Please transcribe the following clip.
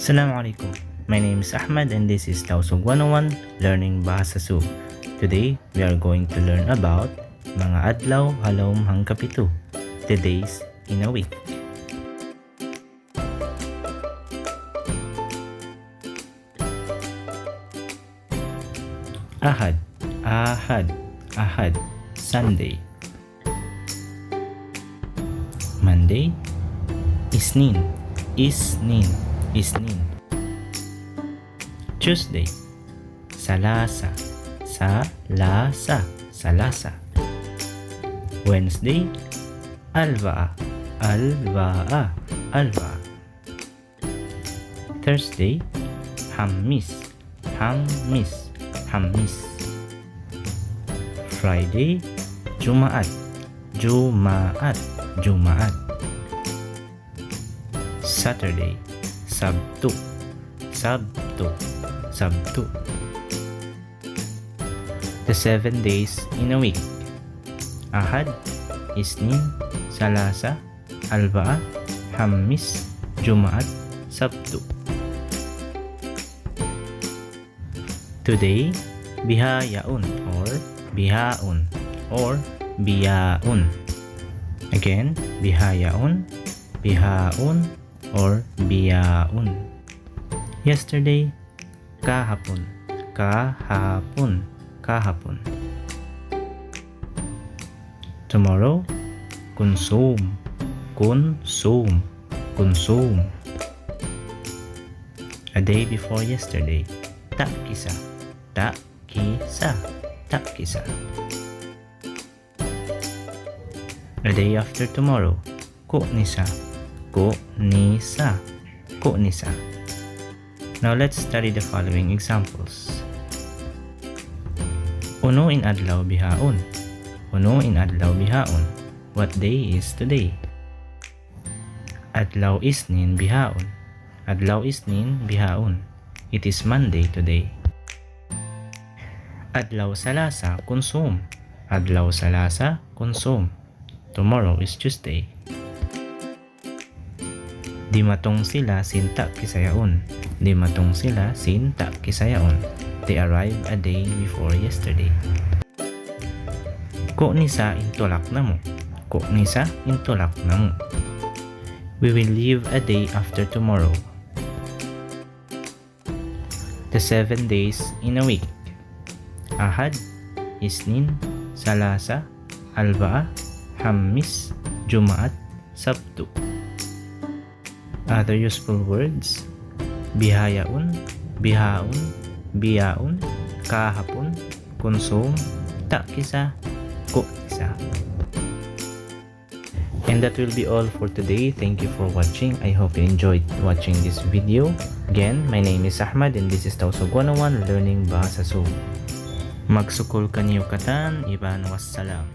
Assalamualaikum. My name is Ahmad and this is Tausug101 Learning Bahasa Sug. Today, we are going to learn about mga adlaw halom hang kapito, the days in a week. Ahad, Sunday. Monday, Isnin. Tuesday, Salasa. Wednesday, ALBAA. Thursday, HAMMIS. Friday, Jumaat. Saturday, Sabtu. The 7 days in a week. Ahad, Isnin, Salasa, ALBAA, HAMMIS, Jumaat, Sabtu. Today, Bihayaun or Biyaun. Again, Bihayaun or Biyaun. Yesterday, kahapon. Tomorrow, KUNSUWM. A day before yesterday, takisa. A day after tomorrow, kunisa. Now let's study the following examples. Uno in adlaw bihaon. What day is today? Adlaw Isnin bihaon. It is Monday today. Adlaw Salasa KUNSUWM. Tomorrow is Tuesday. Dimatong sila sinta kisayaon. They arrived a day before yesterday. Kunisa intulak namo. We will leave a day after tomorrow. The 7 days in a week. Ahad, Isnin, Salasa, ALBAA, HAMMIS, Jumaat, Sabtu. Other useful words: bihayaun, biyaun, kahapon, KUNSUWM, takisa, kunisa. And that will be all for today. Thank you for watching. I hope you enjoyed watching this video. Again, my name is Ahmad and this is Tausug101 Learning Bahasa Sug. Magsukul kaniyo katan, iban wassalam.